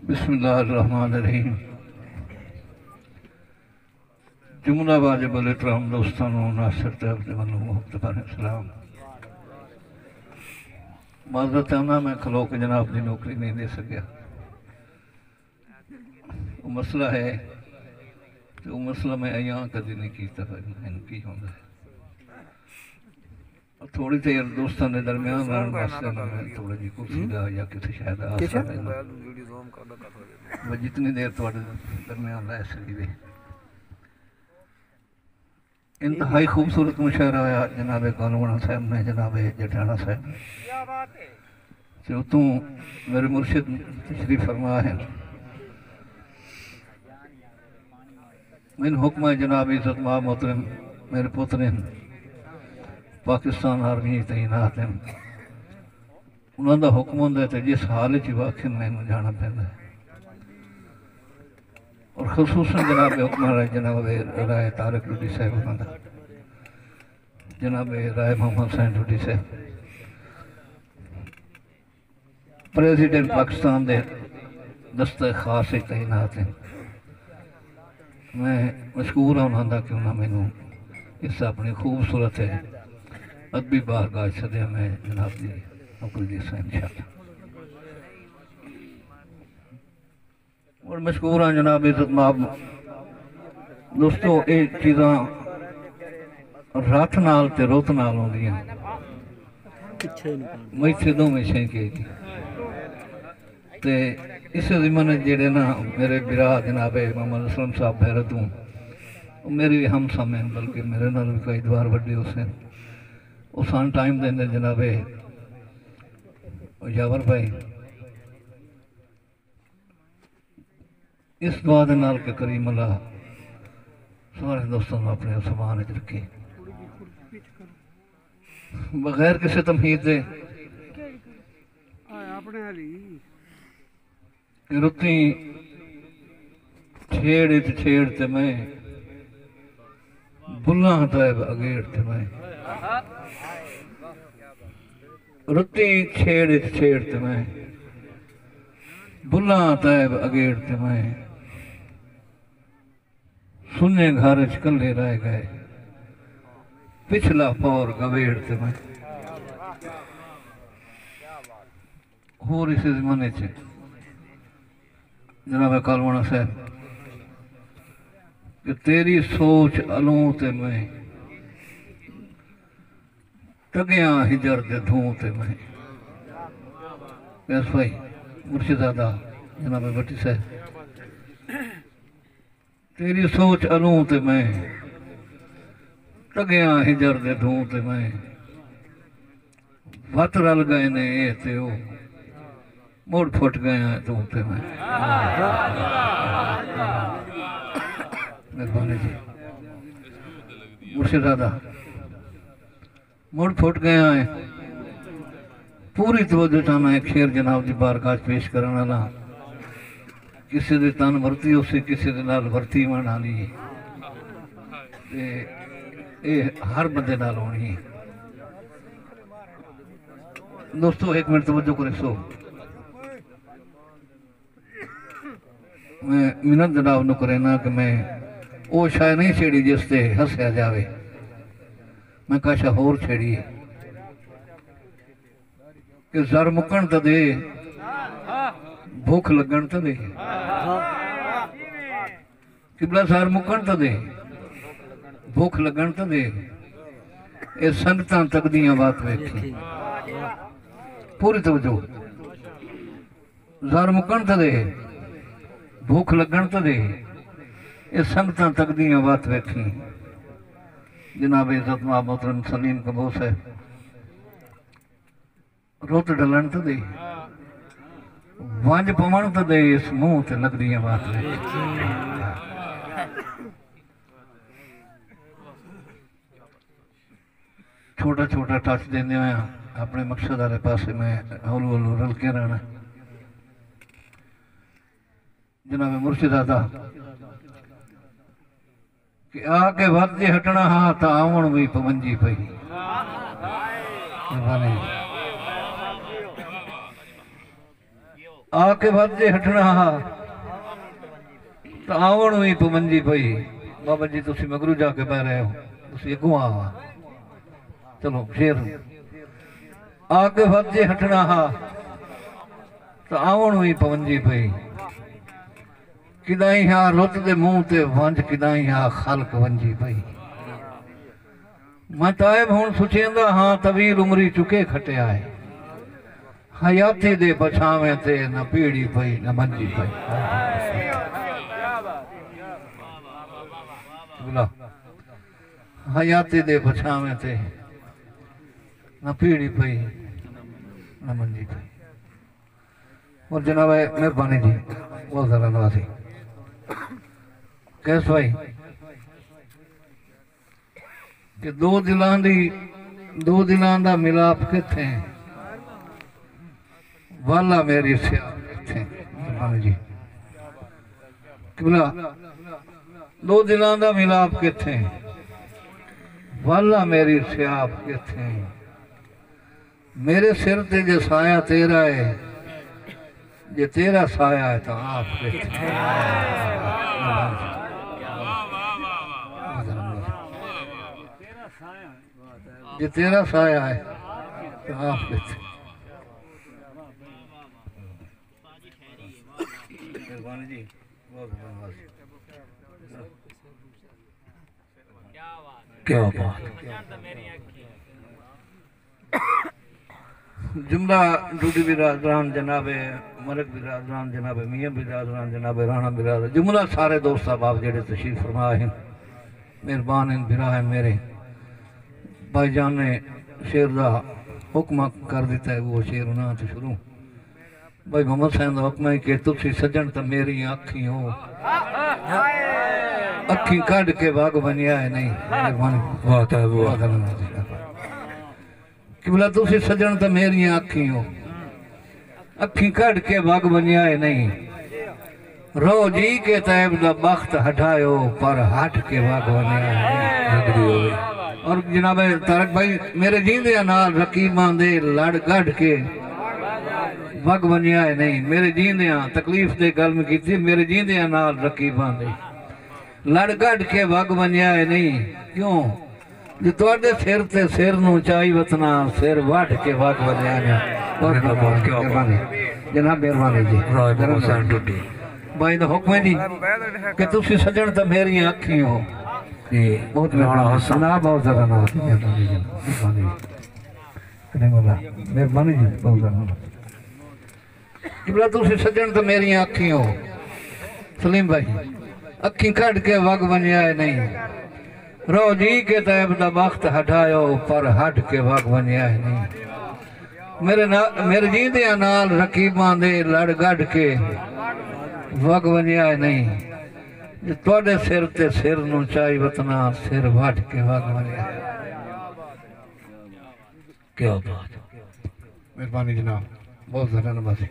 बिस्मिल्लाहिर्रहमानिर्रहीम। जुमला वाजिब अलैहिस्सलाम दोस्तानों नासिर सलाम। माजरत चाहना मैं खलो के जनाब की नौकरी नहीं दे सकिया। वो मसला है तो वो मसला मैं यहाँ कभी नहीं किया की होंगे। थोड़ी देर दोस्तों के दरम्यान रहने वास्ते मैं थोड़ी जी कुर्सी का या किसी शायद मैं जितनी देर थोड़े दरम्यान रह सकी। इंतहाई खूबसूरत मुशायरा होया जनाब कालूना साहब ने, जनाब जठाना साहब से उतों मेरे मुर्शिद तशरीफ फरमा है। मैंने हुक्म है जनाब इज्जत मां मोहतरम मेरे पुत्र पाकिस्तान आर्मी तैनात हैं। उन्होंने हुक्म होंगे तो जिस हाल च वाकई मैनू जाना पैंदा है। और खसूसन जनाब हुक्म जनाब राय तारक लुडी साहब उन्होंने, जनाब राय मोहम्मद हुसैन लुडी साहब प्रेसिडेंट पाकिस्तान के दस्ते खास तैनात हैं। मैं मशहूर हाँ उन्होंने कि उन्होंने मैनू इस अपनी खूबसूरत है अदबी बारगाह सदिया मैं जनाब की नौकरी दी सा इंशाअल्लाह। और मशहूर हाँ जनाब इज्जत माब दोस्तों, ये चीज़ा रथ नाल ते रुत नाल आउंदियां मैथे दोवें शेंके की ते इस ज़िमन जेड़े ना मेरे बिरा जनाब मोहम्मद असलम साहब भैरतों मेरी भी हम सम हैं, बल्कि मेरे नाल भी कई द्वार वड्डे हुसैन वो सान टाइम देंगे जनाबे यावर भाई इस दुआ के नाल के करीम अल्लाह सारे दोस्तों को अपने समान रखे बगैर किसी तमहीद दे। रुती छेड़ मैं बुला तैब अगेड़ ते मैं रुती छेड़ ते मैं बुला तैब अगेड़ ते मैं सुने घर च कल्ले रह गए पिछला पौर गवेड़ ते मैं। होर इस जमाने च जनाब कालवाना साहब कि तेरी सोच अलूं ते मैं टगिया हिजर दे धूं ते मैं। कैस भाई मुर्शिदादा जनाब भट्टी साहब तेरी सोच अलूं ते मैं टगिया हिजर दे धूं ते मैं। वत रल गए ने ये ते ओ मुड़ फुट गया तू ते मैं। मेहरबानी जी मुर्शिदादा मुड़ फुट गया है। पूरी तवज्जो चाहना है शेर जनाब की बारगाह पेश करने वाला किसी दे तन वरती उसे किसी दे नाल वरती बना ली ये हर बंदे नाल होनी है। दोस्तों एक मिनट तवज्जो करे सो मैं मिन्नत जनाब नूं करेना कि मैं वो शायद नहीं छेड़ी जिसते हसया जावे। मैं काशा होर छेड़ी कि जर मुकन तो दे भूख लगन तो दे किबला सर मुकन तो दे भूख लगन तो दे। ये संगतां तक दियां बात वेखी पूरी तवज्जो जर मुकन तो दे भूख लगन तो दे। ये संगतां तक दियां बात वेखी जनाब इज्जत मां मोहतरम सलीम कबूस है रुत डलन तो दे वंज पवन तो दे इस मुंह ते लगदियां बात वेखी। छोटा छोटा टच देंदे होया अपने मकसद वाले पासे मैं हौली हौली रल के रहना। जनाब मुर्शिदादा कि आके वरजे हटना हाँ तो आवण भी पवंजी पई आके वरजे हटना हाँ तो आवण भी पवंजी पई। बाबा जी तुसी मगरू जाके बह रहे हो, तुसी अगों आ। चलो शेर आके वरजे हटना हाँ तो आवण भी पवंजी पई। किदाई हा रुत दे मुंह ते वंज किदाई हा खलक वंजी पई। मैं तायब हुण सुचेंदा हाँ तवील उमरी चुके खटिया है। हयाती दे पछावे ते न पीड़ी पई न मंजी पई। हयाती दे पछावे ते न पीड़ी पई न मंजी पई। और जनाब मेहरबानी जी बहुत ज़्यादा नवाजी कैस भाई कि दो दिलां दा मिलाप किथे वाला मेरी सियाब किथे जी किबला दो दिलां दा मिलाप किथे वाला मेरी सियाब किथे। मेरे सिर ते जे साया तेरा है जे तेरा साया है तो आप किथे। जे तेरा साया है तो आप किथे। मेहरबानी जी बहुत धन्यवाद। क्या बात जुमला डूडी बिरादरान जनाबे मलक बिरादरान जनाबे मियाँ बिरादरान जनाबे राणा बिरादर जुमला सारे दोस्त साहब जेड़े तशरीफ फरमा हैं मेहरबान हैं बिरा हैं मेरे भाईजान ने शेर का हुक्म कर दिता है। वो शेर उन्होंने तो शुरू भाई मोहम्मद साहब का हुक्म है कि तुसी सजन तो मेरी अखी हो अखी कढ़ के बाग बनिया है नहीं। मेहरबानी कि बोला तुसी सजन तो मेरी अखी हो अखी कढ़ के बाग बनिया है नहीं। रो जी के तैब दा बख्त हटायो पर हट के बाग बनिया है। और जनाब तारक भाई मेरे जींदे नाल रकीबां दे लड़ गढ़ के वग बनिया है नहीं। मेरे जींदे तकलीफ दे गल में की मेरे जींदे नाल रकीबां दे लड़ गढ़ के वग बनिया है नहीं। क्यों जो तुहाडे सिर ते सिर नूं चाई वतना सिर वट के वग बनिया है। जनाब मेहरबानी जी भाई दा हुक्म है जी कि तुसी सजन तो मेरी अखी हो। बहुत बहुत ज़्यादा मेहरबानी जी बहुत ज़्यादा तुसी सजन तो मेरी अखी हो। सलीम भाई अखी कढ़ के वग बनिया है नहीं। रो जी के तैब दा बख्त हटायो पर हट के वग बनिया है नहीं। मेरे जींदे नाल रकीबां दे लड़ गढ़ के वग बनिया है नहीं। तुहाडे सिर ते सिर नूं चाई वतना सिर वट के वग बनिया। क्या बात मेहरबानी जनाब बहुत ज़्यादा नवाजी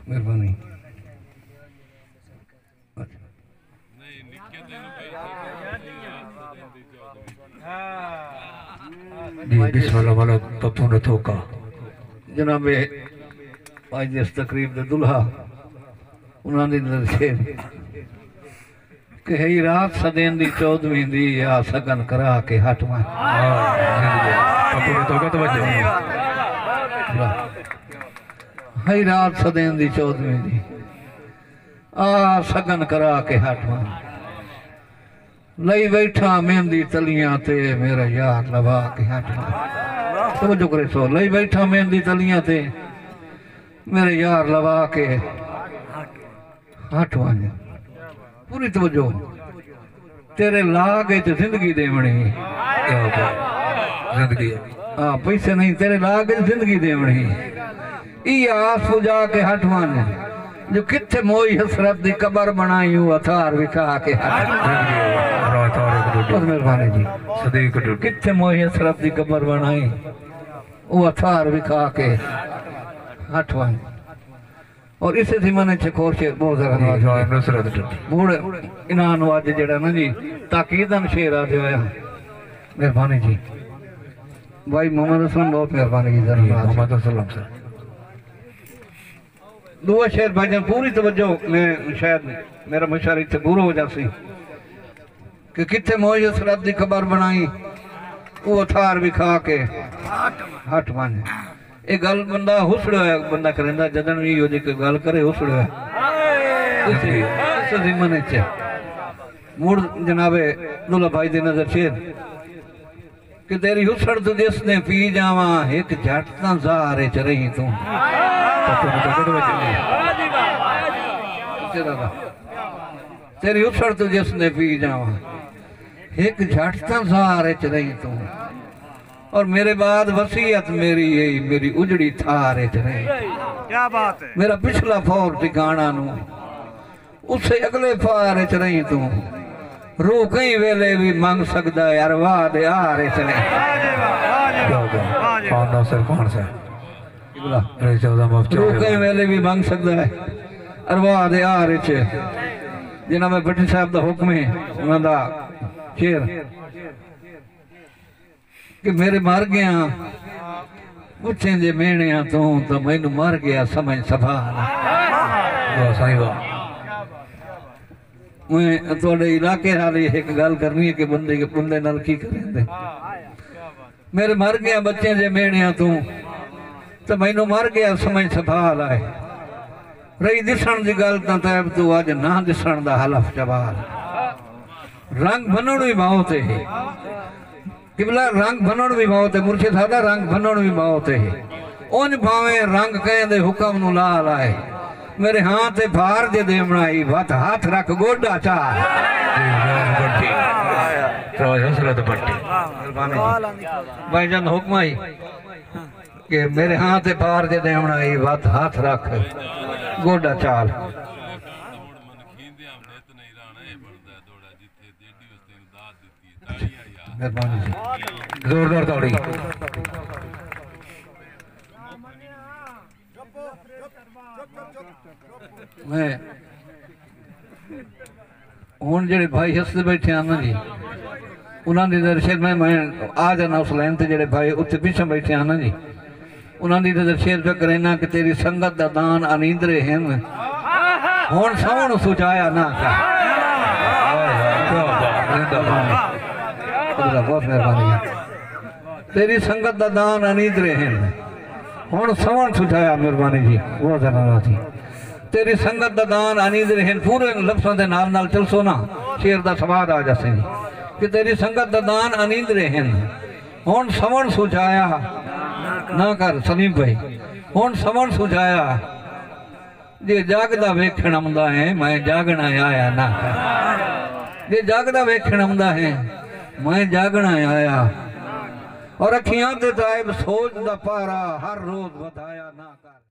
मेहरबानी। जनाब आज इस तकरीब दे दुल्हा उन्होंने शेर कि है रात सदेन दी 14वीं दी या सगन करा के हटवा। है रात सदेन दी 14वीं दी आ सगन करा के हटवा। लई बैठा मेहंदी तलियां ते मेरा यार लवा के हटवा। समझो करे सो लई बैठा मेहंदी तलियां ते मेरे यार लवा के हटवा। पूरी तवज्जो तेरे लाग जिंदगी देवनी जिंदगी हाँ पैसे नहीं तेरे लाग जिंदगी देवनी। आस पुजा के हटवा जो किथे मोई हसरत दी कबर बनाई अथार विखा के मेहरबानी जी किथे मोई हसरत दी कबर बनाई वो अथार विखा के हटवा। और इसे थी मैंने चकोर शेर बहुत ज़्यादा बूढ़े इन्हां अज जड़ा ना जी ताकीदन शेर आ दिया मेहरबानी जी भाई मोहम्मद असलम बहुत मेहरबानी की मोहम्मद असलम सर दुआ शेर भाईजान पूरी तवज्जो मैं शायद मेरा मुशार इतने पूरा हो जासी कि कितने मौज सरहद की खबर बनाई वो थार भी खा के हट मान ये गल बंदा हुसड़ है बंदा करेंदा जदन भी हो कोई गल करे हुसड़ है मन मुड़ जनाबे दुल्ला भाई दी नजर शेर कि तेरी हुसड़ तू जिसने पी जावा एक झट ना ज़ारे च रही तू तेरी हुसड़ तू जिसने पी जावा एक झट ना ज़ारे च रही तू और मेरे बाद वसीयत मेरी यही मेरी उजड़ी थारे च रही क्या बात है मेरा पिछला फौर ठिकाना नू उससे अगले फारे च रही तू रूह कई वेले भी मंग सकता है यार वाह दे आ रहे चले रूह कई वेले भी मंग सकता है अरवाह दे आ रहे चे जिन्हें में भट्टी साहब का हुक्म है उन्होंने शेर कि मेरे मर गया पूछे जे मेने तो मैनू मर गया समझ सभा थोड़े इलाके वाली एक गल करनी है कि बंदे के बंदे नाल की करेंदे मेरे मर गया बच्चे जे मेने तू तो मैनू मर गया समझ सवाल आए रही दिसण की गल तो तैब तू अज ना दिसण दा हलफ जवाल रंग बनण भी मौत है किबला रंग बनण भी मौत है मुर्शिद सादा रंग बनण भी मौत है उन भावे रंग कहंदे हुक्म नु ला लाए मेरे हाथ भार दे देवनाई वत हाथ रख गोडा चा भाईजान हुक्म आई कि मेरे हाथ भार दे देवनाई वत हाथ रख गोडा चाल जोरदार ताड़ी मैं हुण जेडे भाई हसदे बैठे हैं ना जी उन्होंने दर्शन मैं आ जाना उस लाइन से जेडे भाई उत्ते पिछे बैठे हैं ना जी उन्होंने दर्शन पे करेना कि तेरी संगत दा दान अनींदरे हैं हुण सौण सुचाया ना बहुत मेहरबानी तेरी संगत दा दान अनींदरे हैं हुण सौण सुचाया मेहरबानी जी बहुत ज्यादा थी तेरी संगत दा दान अनींदरे हैं पूरे लफ्ज़ों के नाल नाल चल सो ना शेर दा स्वाद आ जासे कि तेरी संगत दा दान अनींदरे हैं हुण सौण सुचाया ना कर सलीम भाई हुण सौण सुचाया जे जागदा वेखण आउंदा है मैं जागना आया ना जे जागदा वेखण आउंदा है मैं जागना आया और अखियां ते ताइब सोच दा पारा हर रोज वधाया ना कर।